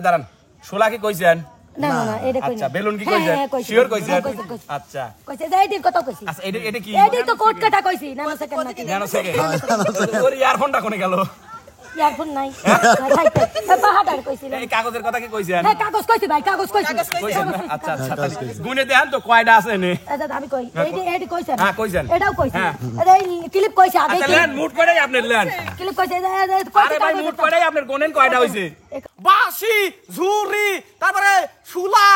দাঁড়ান শোলা কি কইছেন না না না এটা কই আচ্ছা বেলুন কি কইছেন শিওর কইছেন আচ্ছা কইছে যে এইটির কথা কইছি আচ্ছা এটা কি এইটি তো কোট কাটা কইছি নানো সেকেন্ড নাকি জানো সেকেন্ড ওর ইয়ারফোনটা কোনে গেল ইয়ারফোন নাই খাইতে পাহাড়ার কইছিল এই কাগজের কথা কি কইছেন হ্যাঁ কাগজ কইছি ভাই কাগজ কইছি আচ্ছা আচ্ছা গুনে দেন তো কয়টা আছে নে আচ্ছা আমি কই এইটি কইছেন হ্যাঁ কইছেন এটাও কইছি এই ক্লিপ কইছে আগে আচ্ছা লেন মুট করেই আপনি লেন ক্লিপ কইছে আরে ভাই মুট করেই আপনার গোনেন কয়টা হইছে বাঁশি ঝুরি তারপরে শুলা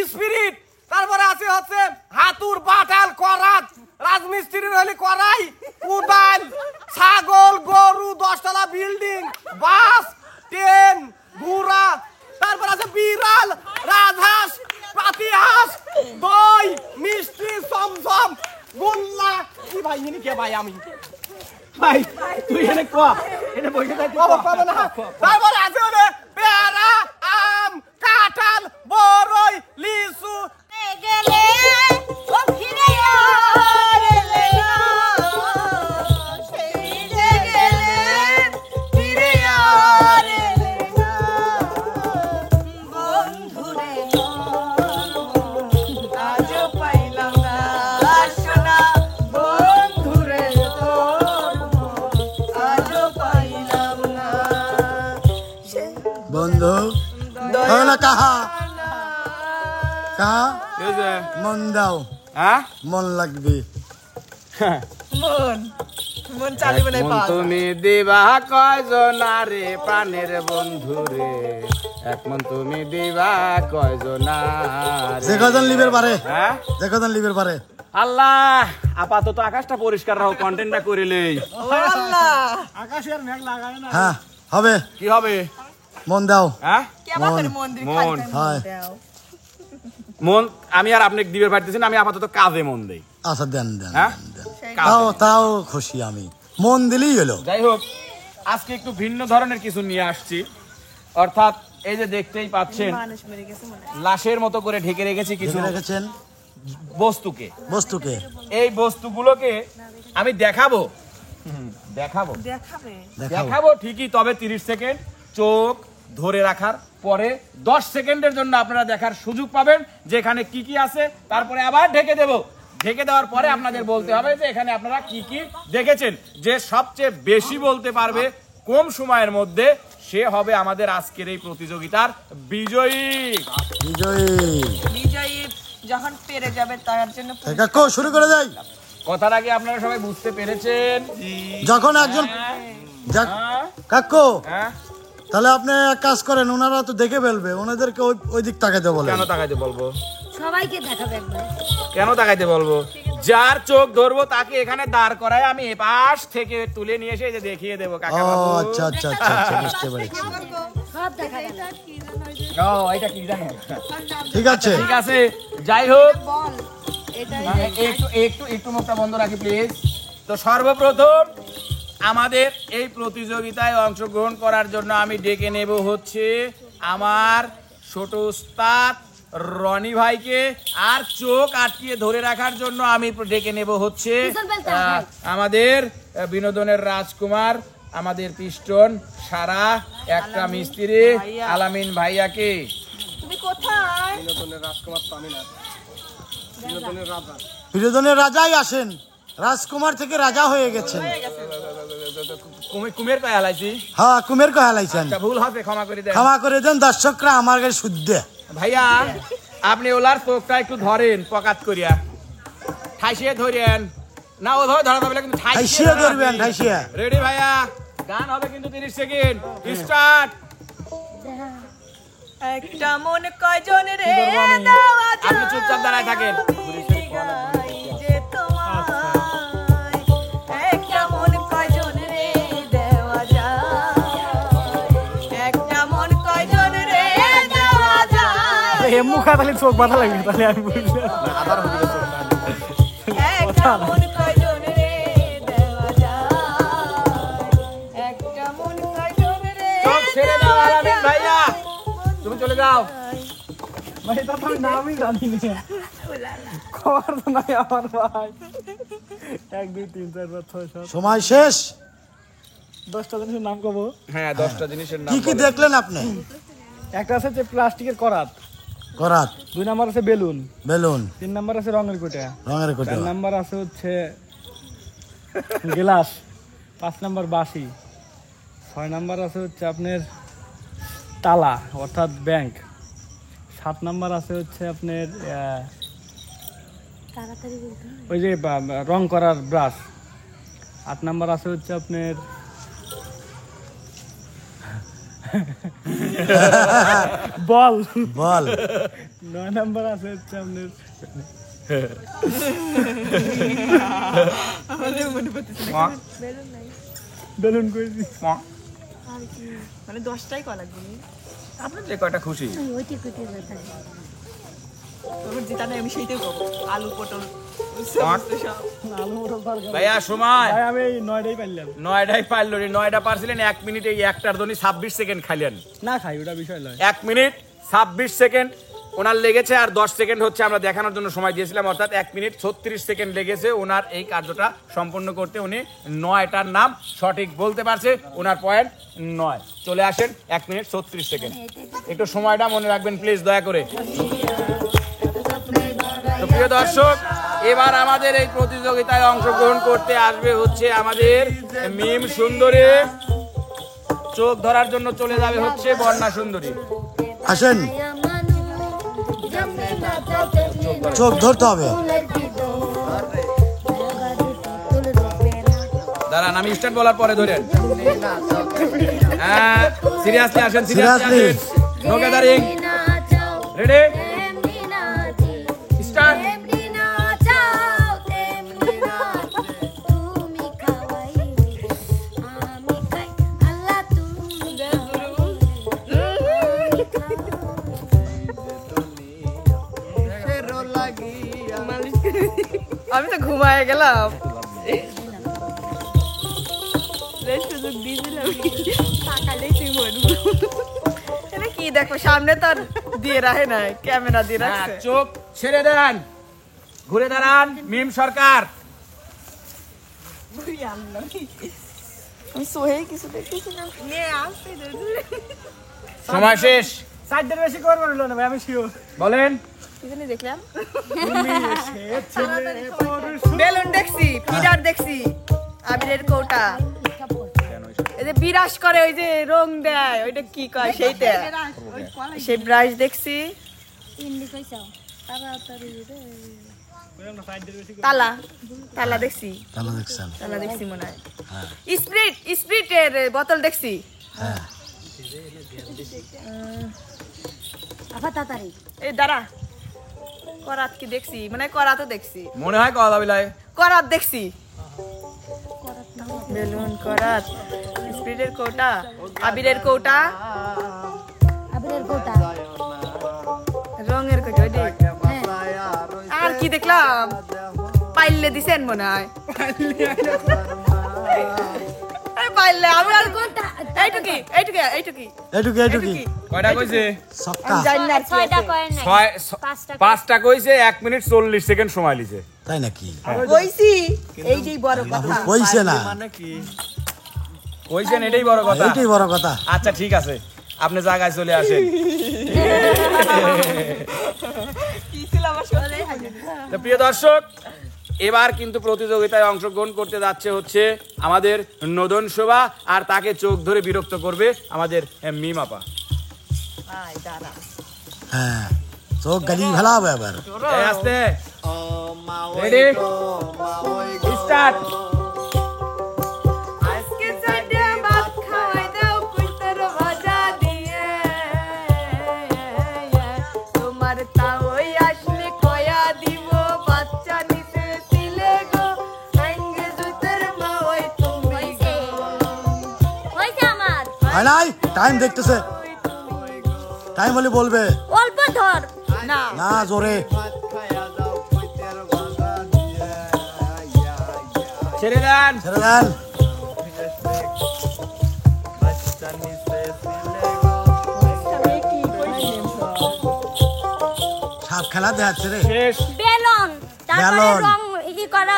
স্পিরিট তারপরে আছে হচ্ছে হাতুর বাটাল করাত রাজমিস্ত্রির হলি করাই কুদাল ছাগল গরু 10 তলা বিল্ডিং বাস ট্রেন ঘোড়া তারপর আছে বিড়াল রাজহাঁস পাতিহাঁস দই মিষ্টি সমসম গোল্লা কি ভাই ইনি কে ভাই আমি ভাই তুই এনে কো এনে বসে থাকি কবে না তারপর আছে ওরে পেয়ারা আম কাঁঠাল বড়ই লিচু গেলে ও ফিরে বন্ধু না কাহা কাহা মন দাও হ্যাঁ মন লাগবে মন চালিবে নাই পা তুমি দিবা কয়জন আরে প্রাণের বন্ধু রে এক মন তুমি দিবা কয়জন আরে যে কজন লিবের পারে হ্যাঁ যে কজন লিবের পারে আল্লাহ আপাতত আকাশটা পরিষ্কার রাখো কন্টেন্টটা করে লই আল্লাহ আকাশের মেঘ লাগায় না হ্যাঁ হবে কি হবে মন দাও হ্যাঁ কেমন করে মন্দির মন হয় মন আমি আর আপনি দিবের পারতেছি না আমি আপাতত কাজে মন দেই আচ্ছা দেন দেন হ্যাঁ তাও তাও খুশি আমি মন দিলেই হলো যাই হোক আজকে একটু ভিন্ন ধরনের কিছু নিয়ে আসছি অর্থাৎ এই যে দেখতেই পাচ্ছেন মানুষ মরে গেছে মনে লাশের মতো করে ঢেকে রেখেছি কিছু রেখেছেন বস্তুকে বস্তুকে এই বস্তুগুলোকে আমি দেখাবো দেখাবো দেখাবে দেখাবো ঠিকই তবে 30 সেকেন্ড চোখ ধরে রাখার পরে 10 সেকেন্ডের জন্য আপনারা দেখার সুযোগ পাবেন যে এখানে কি কি আছে তারপরে আবার ঢেকে দেব ঢেকে দেওয়ার পরে আপনাদের বলতে হবে যে এখানে আপনারা কি কি দেখেছেন যে সবচেয়ে বেশি বলতে পারবে কম সময়ের মধ্যে সে হবে আমাদের আজকের এই প্রতিযোগিতার বিজয়ী বিজয়ী বিজয়ী যখন পেরে যাবে তার জন্য কাকু শুরু করে যাই কথার আগে আপনারা সবাই বুঝতে পেরেছেন যখন একজন কাকু হ্যাঁ তাহলে আপনি এক কাজ করেন ওনারা তো দেখে ফেলবে ওনাদেরকে ওই দিক তাকাইতে বলেন কেন তাকাইতে বলবো সবাইকে দেখাবে একবার কেন তাকাইতে বলবো যার চোখ ধরবো তাকে এখানে দাঁড় করায় আমি এপাশ থেকে তুলে নিয়ে এসে যে দেখিয়ে দেবো কাকা ও বাবু আচ্ছা আচ্ছা আচ্ছা আচ্ছা বুঝতে পেরেছি সব দেখা গেল ও এটা কি জানো ঠিক আছে ঠিক আছে যাই হোক বল এটা একটু একটু একটু মুখটা বন্ধ রাখি প্লিজ তো সর্বপ্রথম আমাদের এই প্রতিযোগিতায় অংশগ্রহণ করার জন্য আমি ডেকে নেব হচ্ছে আমার ছোট উস্তাদ রনি ভাইকে আর চোখ আটকিয়ে ধরে রাখার জন্য আমি ডেকে নেব হচ্ছে আমাদের বিনোদনের রাজকুমার আমাদের পিস্টন সারা একটা মিস্ত্রি আলামিন ভাইয়াকে তুমি কোথায় বিনোদনের রাজাই আসেন রাজকুমার থেকে রাজা হয়ে গেছেন কুমের পায়ে হালাইছি হ্যাঁ কুমের কো হালাইছেন ভুল হবে ক্ষমা করে দেন ক্ষমা করে দেন দর্শকরা আমার কাছে শুদ্ধ ভাইয়া আপনি ওলার চোখটা একটু ধরেন পকাত করিয়া ঠাইসিয়ে ধরেন না ও ধরে ধরা যাবে কিন্তু ঠাইসিয়ে ধরবেন ঠাইসিয়ে রেডি ভাইয়া গান হবে কিন্তু 30 সেকেন্ড স্টার্ট একটা মন কয়জন রে দেওয়া যায় আপনি চুপচাপ দাঁড়ায় থাকেন যে তোমায় একটা মন কয়জন রে দেওয়া যায় একটা মন কয়জন রে দেওয়া যায় এ মুখা তাহলে চোখ বাঁধা লাগবে তাহলে আমি বুঝলাম একটা মন কয়জন রে দেওয়া যায় একটা মন কয়জন রে চোখ ছেড়ে দাও আলামিন ভাইয়া তুমি চলে যাও ভাই তা তো আমি নামই জানি না খবর তো নাই আমার ভাই 1 2 3 4 5 6 7 সময় শেষ 10টা জিনিসের নাম কব হ্যাঁ 10টা জিনিসের নাম কি কি দেখলেন আপনি একটা আছে যে প্লাস্টিকের করাত, করাত, 2 নাম্বার আছে বেলুন, বেলুন, 3 নাম্বার আছে রঙের কোটা, রঙের কোটা, 4 নাম্বার আছে হচ্ছে গ্লাস, 5 নাম্বার বাঁশি, 6 নাম্বার আছে হচ্ছে আপনার তালা অর্থাৎ ব্যাংক, 7 নাম্বার আছে হচ্ছে আপনার তাড়াতাড়ি বলতে হবে। ওই যে রং করার ব্রাশ, 8 নাম্বার আছে হচ্ছে আপনার বল, বল, 9 নাম্বার আছে হচ্ছে আপনার বেলুন কইছি। মানে 10টাই করা লাগবে। আপনি যে কয়টা খুশি ওইটি কুটি যেতে তোর যেটা নেই আমি সেইটাই করবো। আলু পটল আলু মোটর তরকারি। ভাইয়া সময় ভাই আমি এই 9টাই পাইলাম। 9টাই পারলো রে, 9টা পারছিলেন 1 মিনিটে, এই একটার জন্য 26 সেকেন্ড খাইলেন। না খাই ওটা বিষয় নয়। 1 মিনিট 26 সেকেন্ড ওনার লেগেছে, আর 10 সেকেন্ড হচ্ছে আমরা দেখানোর জন্য সময় দিয়েছিলাম, অর্থাৎ 1 মিনিট 36 সেকেন্ড লেগেছে ওনার এই কার্যটা সম্পূর্ণ করতে। উনি 9টার নাম সঠিক বলতে পারছে, ওনার পয়েন্ট 9। চলে আসেন 1 মিনিট 36 সেকেন্ড, একটু সময়টা মনে রাখবেন প্লিজ দয়া করে। তো প্রিয় দর্শক, এবার আমাদের এই প্রতিযোগিতায় অংশগ্রহণ করতে আসবে হচ্ছে আমাদের মিম সুন্দরী, চোখ ধরার জন্য চলে যাবে হচ্ছে বন্যা সুন্দরী। আসেন, চোখ ধরতে হবে। দাঁড়ান, আমি স্টার্ট বলার পরে ধরেন। হ্যাঁ, সিরিয়াসলি আসেন, সিরিয়াসলি Seriously. আসেন। No gathering, ready, start. আমি তো ঘুমায় গেলাম। সুযোগ দিয়েছিলাম তাকালেই তুই বলবো এটা কি দেখো সামনে তো আর দিয়ে রাখে নাই, ক্যামেরা দিয়ে হ্যাঁ, রাখছে। চোখ ছেড়ে দেন, ঘুরে দাঁড়ান মিম সরকার। আমি সোহে কিছু দেখেছিলাম নিয়ে আসছি সময় শেষ, 4টার বেশি করবো না ভাই, আমি শিওর। বলেন। কি জানি দেখলাম বেলুন দেখছি, পিডার দেখছি, আবিরের কৌটা, এই যে বিরাস করে ওই যে রং দেয় ওইটা কি কয় সেইটা, সেই ব্রাশ দেখছি, ইন্ডি কইছাও তাড়াতাড়ি রে তালা তালা দেখছি, তাহলে দেখছেন, তালা দেখছি মনে হয়, স্প্রিটের বোতল দেখছি, হ্যাঁ, আফা তাড়াতাড়ি এই দাঁড়া করাত কি দেখছি, মানে করাতও দেখছি, মনে হয় কথা বিলায় করাত দেখছি, বেলুন, করাত, স্প্রিটের কৌটা, আবিরের কৌটা, আবিরের কোটা রঙের কৌটা, ওই দেখ। আর কি দেখলাম, পাইলে দিছেন মনে হয়, এই পাইলে আমি আর কোনটা এইটুকি এইটুকি এইটুকি এইটুকি এইটুকি, কয়টা কইছে? সক্কা, জানি না আর কি 6টা আছে। কয়েন নাই 5টা কইছে, 1 মিনিট 40 সেকেন্ড সময় লিছে। তাই নাকি? কইছি এই যে বড় কথা, কইছে না, কইছেন এটাই বড় কথা। এইটাই বড় কথা। আচ্ছা ঠিক আছে, আপনি জায়গায় চলে আসেন। কি ছিল আমার শোনে তো প্রিয় দর্শক, এবার কিন্তু প্রতিযোগিতায় অংশগ্রহণ করতে যাচ্ছে হচ্ছে আমাদের নদন শোভা, আর তাকে চোখ ধরে বিরক্ত করবে আমাদের মিম আপা। আয় দাঁড়া হ্যাঁ, চোখ গালি ফেলাবে এবার। এই আস্তে, রেডি, স্টার্ট। আজকে সাইডে ভাত খাওয়াই দাও কুইতার ভাজা দিয়ে, তোমার তাওই আসলে কয়া দিব বাচ্চা নিতে দিলে গো, আঙ্গে জুতের মা ওই তুমি গো, হইছে আমার হয় নাই, টাইম দেখতেছে, টাইম হলে বলবে। অল্প ধর না না, জোরে ছেড়ে দেন। ছেড়ে দেন। সাপ খেলা দেখাচ্ছে রে। শেষ। বেলুন, তারপরে বেলুন। রং করা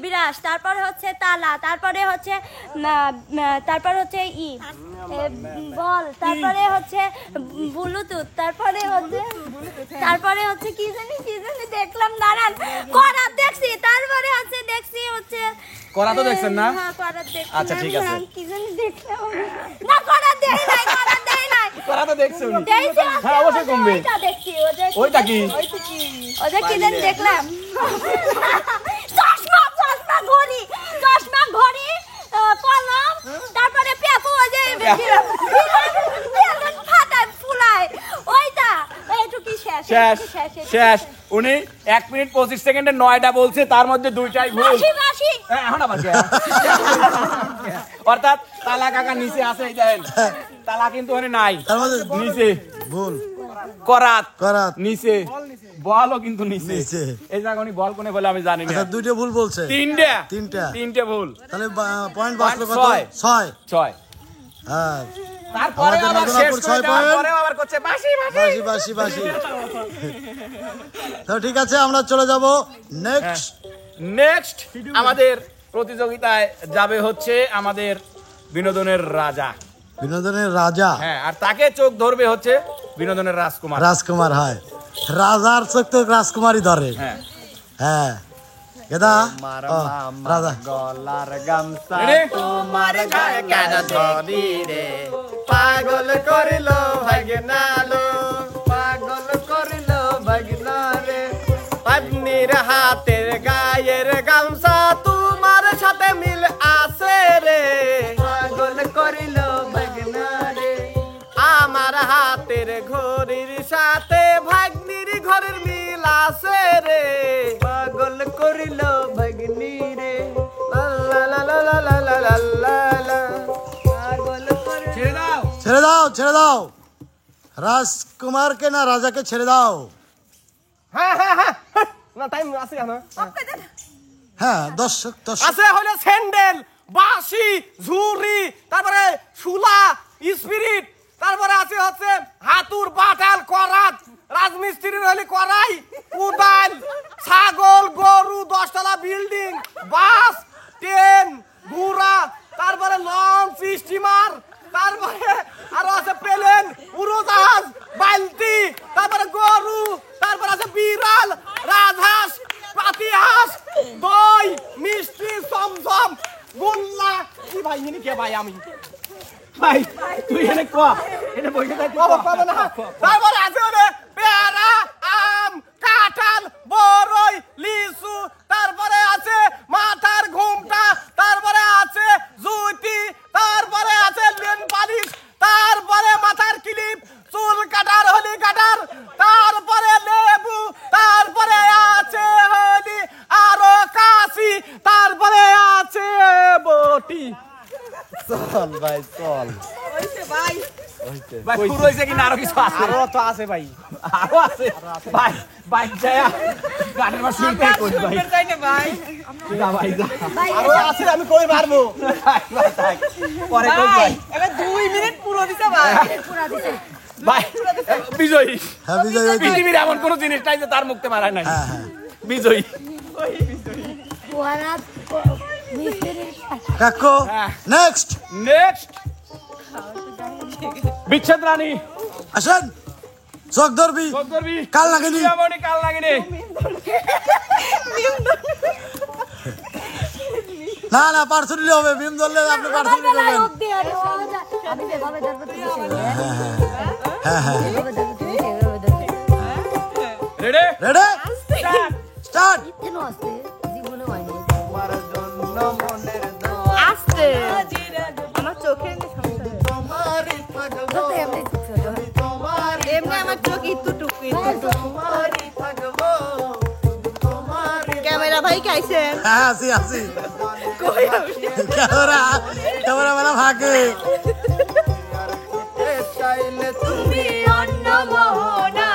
বিরাস, তারপরে হচ্ছে তালা, তারপরে হচ্ছে তারপরে হচ্ছে বল, তারপরে হচ্ছে ব্লুটুথ, তারপরে হচ্ছে কি জানি দেখলাম, দাঁড়ান, করাত দেখছি, তারপরে দেখছি হচ্ছে করাত তো দেখছেন না? হ্যাঁ, করাত দেখছি। আচ্ছা, ঠিক আছে। কি জানি দেখলাম না, করাত দেই নাই। করাত তো দেখছেন? দেখছি, হ্যাঁ, অবশ্যই কমবে। ওইটা দেখছি, ওইটা কি? ওটা কি জানি দেখলাম, চশমা ঘড়ি, কলম, তারপরে পেপু, ওই যে ফাটায় ফুলায়, ওইটা এইটুকু শেষ। উনি 1 মিনিট 25 সেকেন্ডে 9টা বলছে, তার মধ্যে 2টাই ভুল। বাসি এখন আবার কে? অর্থাৎ তালা কাকা নিচে আছে, এই দেখেন তালা কিন্তু ওখানে নাই, তার মধ্যে নিচে ভুল। করাত করাত নিচে, বলও কিন্তু নিচে। নিচে। এই জায়গা উনি বল কোনে বলে আমি জানি না। আচ্ছা, 2টা ভুল বলছে। তিনটে ভুল। তাহলে পয়েন্ট বাঁচলো কত? 6। 6। হ্যাঁ, তারপরে আমাদের আবার নতুন শেষ আপুর করে 6 দেওয়ার পয়েন্ট। পরেও আবার করছে বাসি। তো ঠিক আছে, আমরা চলে যাব নেক্সট আমাদের প্রতিযোগিতায় যাবে হচ্ছে আমাদের বিনোদনের রাজা। বিনোদনের রাজা। হ্যাঁ, আর তাকে চোখ ধরবে হচ্ছে বিনোদনের রাজকুমার। হয়, রাজার চোখ তো রাজকুমারই ধরে। হ্যাঁ, হ্যাঁ, গেদা রাজা। গলার গামছা তোমার গায়ে কেন ধরি রে, পাগল করিল ভাগনালো, পাগল করিল ভাগনারে, পাবনির হাতের গায়ের গামছা তোমার সাথে মিল আছে রে, পাগল করিল ভাগনারে, আমার হাতের ঘড়ির সাথে ভাগ্নির ঘরের মিল আছে রে, পাগল করিল ভাগ্নি রে, লা লা লা লা লা লা লা লা লা, পাগল করিল। ছেড়ে দাও রাজকুমারকে, না রাজাকে ছেড়ে দাও। হ্যাঁ, না টাইম আছে না? হ্যাঁ, দর্শক আছে হলো স্যান্ডেল, বাঁশি, ঝুরি, তারপরে শুলা, স্পিরিট, তারপরে আছে হচ্ছে হাতুর, বাটাল, করাত, রাজমিস্ত্রির হলে করাই, কুদাল, ছাগল, গরু, 10তলা বিল্ডিং, বাস, ট্রেন, ঘোড়া, তারপরে লঞ্চ, স্টিমার, তারপরে আরো আছে প্লেন, উড়োজাহাজ, বালতি, তারপরে গরু, তারপরে আছে বিড়াল, রাজহাঁস, পাতিহাঁস, দই, মিষ্টি, চমচম, গোল্লা। কি ভাই ইনি কে ভাই? আমি ভাই, তুই এনে ক, এনে বইতে যাই না। তারপরে আছে ওরে পেয়ারা, আম, কাঁঠাল, বরই, লিচু, তারপরে আছে মাথার ঘুমটা, তারপরে আছে জুতি, তারপরে আছে নেল পালিশ, তারপরে মাথার ক্লিপ, চুল কাটার, হলি কাটার, তারপরে লেবু, তারপরে আছে হলি আরো কাশি, তারপরে আছে বটি। চল ভাই চল, ভাই পুরো হইছে কি না? আরো কিছু আছে? আরো তো আছে ভাই, আরো আছে ভাই। বাইক যায় গাড়ির মাঝে শুনতে কই ভাই, যাই না ভাই, যা ভাই যা, আরো আছে, আমি কই পারবো পরে কই ভাই। এবে 2 মিনিট পুরো দিছে ভাই, পুরো দিছে ভাই। বিজয়ী, হ্যাঁ, বিজয় হয়েছে। পৃথিবীর এমন কোন জিনিস নাই যে তার মুক্তি মারায় নাই। বিজয়ী করাত মিস্ত্রি। কাকু, নেক্সট বিচ্ছেদ রানী আসেন। চোখ ধরবি, কাল লাগেনি, কাল লাগেনি। না পার্সো নিলে হবে, ভীম ধরলে আপনি পার্সো নিলে হবেন। আমি যেভাবে ধরবো তুমি হ্যাঁ, রেডি রেডি, স্টার্ট। কেন আসতে জীবনে হয়নি। আসতে আমার চোখের এমনি আমার চোখ ইতু টুকু ক্যামেরা ভাই খাইছেন। হ্যাঁ, আসি ক্যামেরা মেলা ভাগে। তুমি অন্য মোহনা,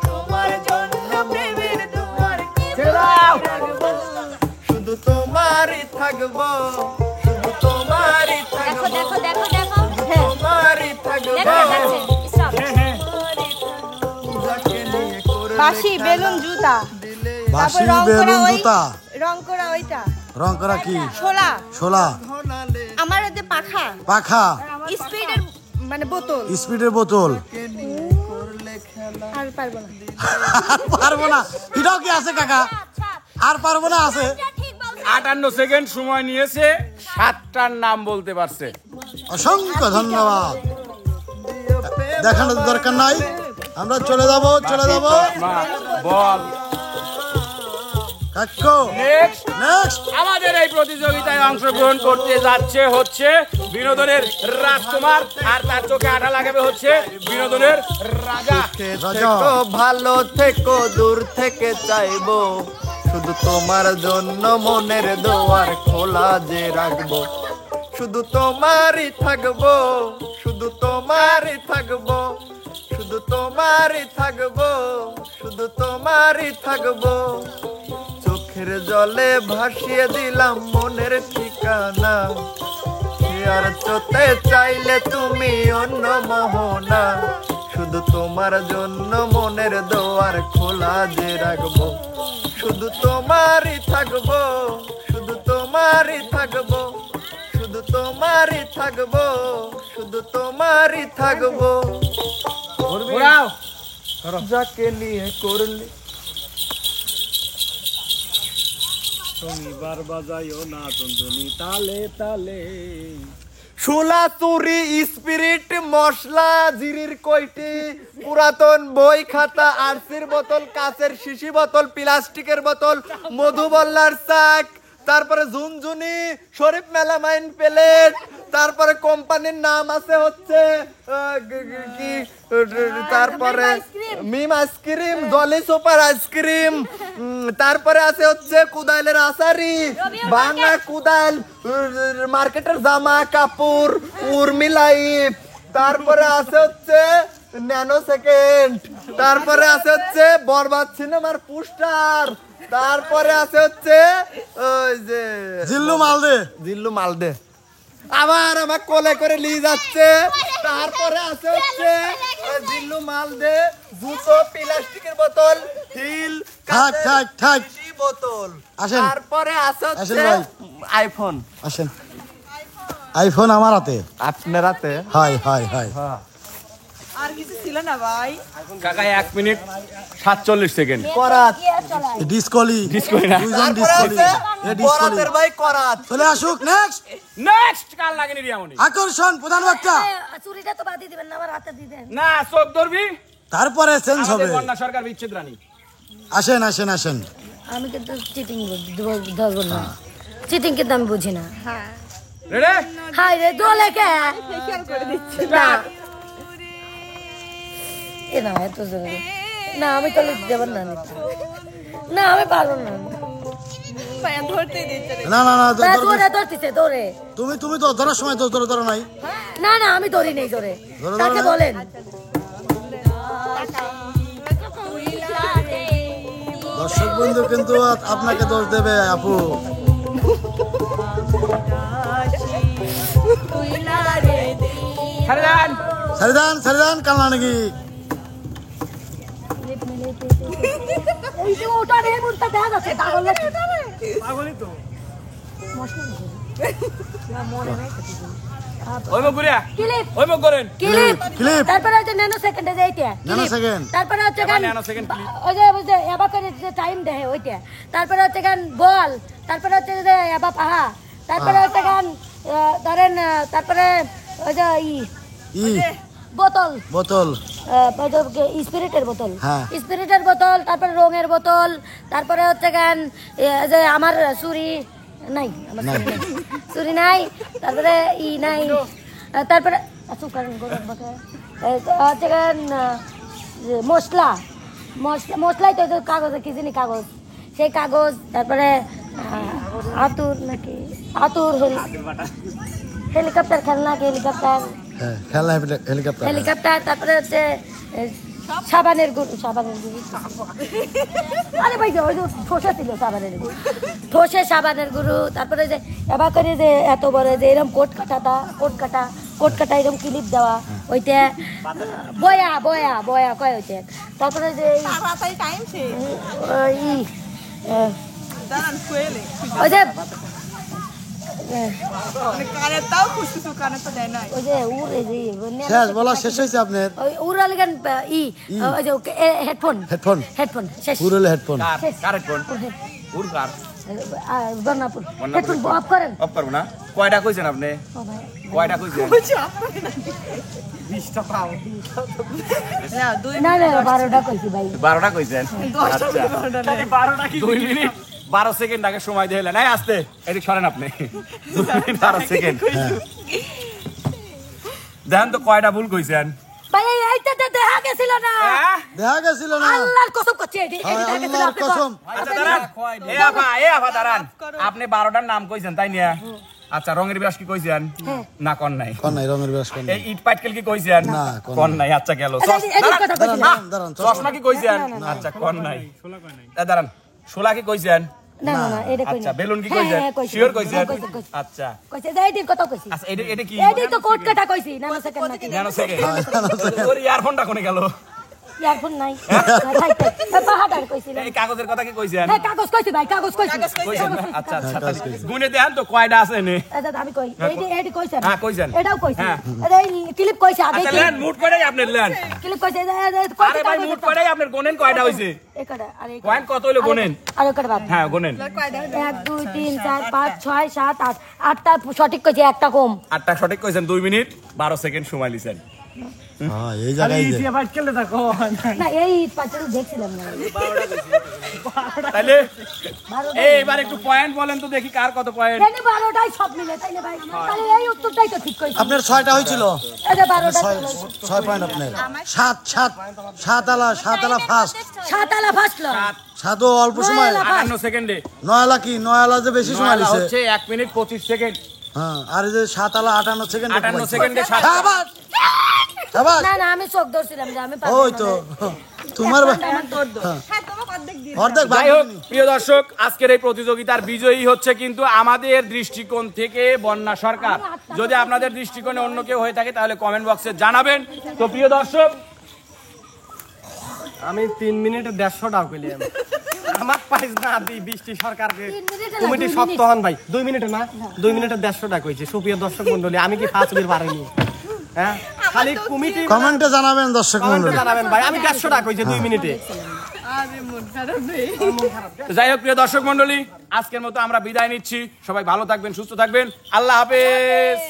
তোমার জন্য প্রেমের তোমার শুধু তোমারই থাকবো, শুধু তোমারই থাকবো, দেখো তোমারই থাকবো। বাঁশি, বেলুন, জুতা, বাঁশি, রং করা বেলুন, ওই জুতা, রং করা ওইটা, রং করা কি? ছোলা, ছোলা, আমার ওই যে পাখা পাখা স্পিডের মানে বোতল স্পিডের বোতল আর পারবো না পারবো না এটাও কি আছে কাকা আর পারবো না আছে ঠিক বলছো 58 সেকেন্ড সময় নিয়েছে 7টার নাম বলতে পারছে অসংখ্য ধন্যবাদ দেখানোর দরকার নাই আমরা চলে যাব মা বল কাকু নেক্সট নেক্সট আমাদের এই প্রতিযোগিতায় অংশগ্রহণ করতে যাচ্ছে হচ্ছে বিনোদনের রাজকুমার আর তার চোখে আঠা লাগাবে হচ্ছে বিনোদনের রাজা রাজা ভালো থেকো দূর থেকে চাইবো শুধু তোমার জন্য মনের দুয়ার খোলা যে রাখবো শুধু তোমারই থাকবো শুধু তোমারই থাকবো শুধু তোমারই থাকবো শুধু তোমারই থাকবো চোখের জলে ভাসিয়ে দিলাম মনের ঠিকানা আর চোতে চাইলে তুমি অন্য মোহনা শুধু তোমার জন্য মনের দুয়ার খোলা যে রাখবো শুধু তোমারই থাকবো শুধু তোমারই থাকবো শুধু তোমারই থাকবো শুধু তোমারই থাকবো ঘোরাও যাকে নিয়ে করলে তুমি বার বাজাইও না তন্দুনি তালে তালে শোলা তুরি স্পিরিট মশলা জিরির কয়টি পুরাতন বই খাতা আরসির বোতল কাচের শিশি বোতল প্লাস্টিকের বোতল মধুবল্লার চাক তারপরে ঝুনঝুনি শরীফ মেলামাইন প্লেট তারপরে কোম্পানির নাম আছে হচ্ছে কি তারপরে মিম আইসক্রিম জলি সুপার আইসক্রিম তারপরে আছে হচ্ছে কুদাইলের আসারি বাংলা কুদাইল মার্কেটের জামা কাপড় উর্মিলাইফ তারপরে আছে হচ্ছে ন্যানো সেকেন্ড তারপরে আছে হচ্ছে বরবাদ সিনেমার পোস্টার তারপরে আছে হচ্ছে ওই যে জিল্লু মালদে আবার আমার কোলে করে নিয়ে যাচ্ছে তারপরে আছে হচ্ছে জিল্লু মালদে জুতো প্লাস্টিকের বোতল হিল থাক বোতল আসেন। তারপরে আছে আসেন হচ্ছে ভাই। আইফোন আসেন আইফোন আমার হাতে আপনার হাতে হাই আর কিছু ছিল না ভাই কাকা 1 মিনিট 47 সেকেন্ড করাত ডিসকলি দুইজন তারপরে ডিসকলি আছে বরাতের ভাই করাত চলে আসুক নেক্সট কাল লাগেনি রিয়ামনি আকর্ষণ প্রধান বক্তা চুরিটা তো বাদ দিবেন না আবার হাতে দিবেন না চোখ ধরবি তারপরে চেঞ্জ হবে আমাদের কন্যা সরকার বিচ্ছেদ রানী আসেন আমি কিন্তু চিটিং ধরবো না চিটিং কিন্তু আমি বুঝি না রেডি হাই রে দোলে কে ফেশিয়াল করে দিচ্ছি এ না এত জোরে না আমি তাহলে দেব না না আমি পারবো না ভাই ধরতে দিচ্ছে না দৌড়ে ধরতেছে দৌড়ে তুমি তো ধরার সময় তো ধরো নাই না আমি ধরি নেই জোরে ধরো কাকে না। বলেন দর্শক বন্ধু কিন্তু আপনাকে দোষ দেবে আপু সারিদান কান্না নাকি এই যে ওটা রে মুরতা দেখা যাচ্ছে পাগল লাগছে পাগলই তো ওই মুখ ঘুরিয়া ক্লিপ ওই মুখ করেন ক্লিপ তারপরে হচ্ছে ন্যানো সেকেন্ডে যাইতে ন্যানো সেকেন্ড। তারপরে হচ্ছে গান ন্যানো সেকেন্ড ক্লিপ ওই যে এবা করে যে টাইম দেয় ওইটা তারপরে হচ্ছে গান বল তারপরে হচ্ছে যে এবা পাহা তারপরে হচ্ছে গান ধরেন তারপরে ওই যে বোতল স্পিরিটের বোতল হ্যাঁ। স্পিরিটের বোতল তারপরে রঙের বোতল তারপরে হচ্ছে গান যে আমার চুরি নাই আমার চুরি নাই তারপরে নাই তারপরে হচ্ছে গান মশলাই তো কাগজ কি জানি কাগজ সেই কাগজ তারপরে আতুর হেলিকপ্টার খেলনা হেলিকপ্টার তারপরে হচ্ছে সাবানের গুরু আরে ভাই ওই যে ঠোসা ছিল সাবানের গুরু তারপরে যে এবার করে যে এত বড় যে এরকম কোট কাটা এরকম ক্লিপ দেওয়া ওইটা বয়া কয় হইতে তারপরে যে টাইম শেষ ওই যে কানে তাও খুশি কানে তো দেয় না ওই যে উড়ে যে শেষ বলা শেষ হয়েছে আপনার ওই উড়ালে গান ওই যে হেডফোন হেডফোন হেডফোন শেষ পুরুলে হেডফোন কার হেডফোন উর কার বর্ণাপুর হেডফোন অফ করেন অফ করবো না কয়টা কইছেন আপনি ও ভাই কয়টা কইছেন না দুই না না 12টা কইছি ভাই 12টা কইছেন আচ্ছা 12টা কি 2 মিনিট 12 সেকেন্ড আগে সময় দিলেন নাই আসতে এদিক সরেন আপনি 2 মিনিট 12 সেকেন্ড দেখেন তো কয়টা ভুল কইছেন ভাই এইটা দেখা গেছিল না হ্যাঁ দেখা গেছিল না আল্লাহর কসম করছি এই আল্লাহর কসম আচ্ছা দাঁড়ান এ আফা দাঁড়ান আপনি 12টার নাম কইছেন তাই নিয়া আচ্ছা রঙের বিরাস কি কইছেন না কোন নাই কোন নাই রঙের বিরাস কোন এই ইট পাটকেল কি কইছেন না, কোন নাই আচ্ছা গেল দাঁড়ান চশমা কি কইছেন আচ্ছা কোন নাই দাঁড়ান শোলা কি কইছেন না না না এটা কই আচ্ছা বেলুন কি কইছেন শিওর কইছেন আচ্ছা কইছে এইটির কথা কইছি আচ্ছা এটা কি এইটি তো কোট কাটা কইছি না না সেকেন্ড নাকি জানো সেকেন্ড ওর ইয়ারফোনটা কোনে গেল ইয়ারফোন নাই পাহাড়ার কইছিলাম এই কাগজের কথা কি কইছেন হ্যাঁ কাগজ কইছি ভাই কাগজ কইছি কইছেন না? আচ্ছা আচ্ছা গুনে দেন তো কয়টা আছে নে আচ্ছা আমি কই এইটি কইছেন হ্যাঁ, কইছেন। এটাও কইছি হ্যাঁ। আরে ক্লিপ কইছি আগে আচ্ছা লেন মুট করেই আপনি লেন ক্লিপ কইছে আরে ভাই মুট করেই আপনার গোনেন কয়টা হইছে একাটা আরে পয়েন্ট কত হইলো গোনেন আরে কটা বাদ হ্যাঁ গোনেন 1 2 3 4 5 6 7 8 আটটা সঠিক কইছি একটা কম আটটা সঠিক কইছেন 2 মিনিট 12 সেকেন্ড সময় লিছেন হ্যাঁ এই জায়গায় যে ইটিয়া বাইট খেলে থাকো না এই পাঁচটা দেখছিলাম না তাইলে এইবার একটু পয়েন্ট বলেন তো দেখি কার কত পয়েন্ট এনে 12টাই সব মিলে তাইলে ভাই তাহলে এই উত্তরটাই তো ঠিক কইছি আপনার 6টা হয়েছিল এটা 12টা 6 পয়েন্ট আপনার 7 আলা ফার্স্ট সাতালা ফাসলো 7 অল্প সময় 58 সেকেন্ডে 9 কি 9 যে বেশি সময় লিছে হচ্ছে 1 মিনিট 25 সেকেন্ড হ্যাঁ আর এই যে 7 আলা 58 সেকেন্ড 58 সেকেন্ডে আবার আবার না না আমি চোখ ধরছিলাম যে আমি ওই তো তোমার হ্যাঁ তোমাকে অর্ধেক দিয়ে অর্ধেক যাই ভাই হোক প্রিয় দর্শক আজকের এই প্রতিযোগিতার বিজয়ী হচ্ছে কিন্তু আমাদের দৃষ্টিকোণ থেকে বন্যা সরকার যদি আপনাদের দৃষ্টিকোণে অন্য কেউ হয়ে থাকে তাহলে কমেন্ট বক্সে জানাবেন তো প্রিয় দর্শক আমি 3 মিনিটে 150 টাকা কইলাম আমার পাইছ না দি বৃষ্টি সরকারকে 3 মিনিটে কমিটি শক্ত হন ভাই 2 মিনিটে না 2 মিনিটে 150 টাকা কইছে সুপ্রিয় দর্শক মণ্ডলী আমি কি 5 মিনিট পারিনি হ্যাঁ খালি কমিটি কমেন্টে জানাবেন দর্শক কমেন্টে মণ্ডলী জানাবেন ভাই আমি 150 টাকা কইছে 2 মিনিটে আরে মন খারাপ নেই তো যাই হোক প্রিয় দর্শক মন্ডলী আজকের মতো আমরা বিদায় নিচ্ছি সবাই ভালো থাকবেন সুস্থ থাকবেন আল্লাহ হাফেজ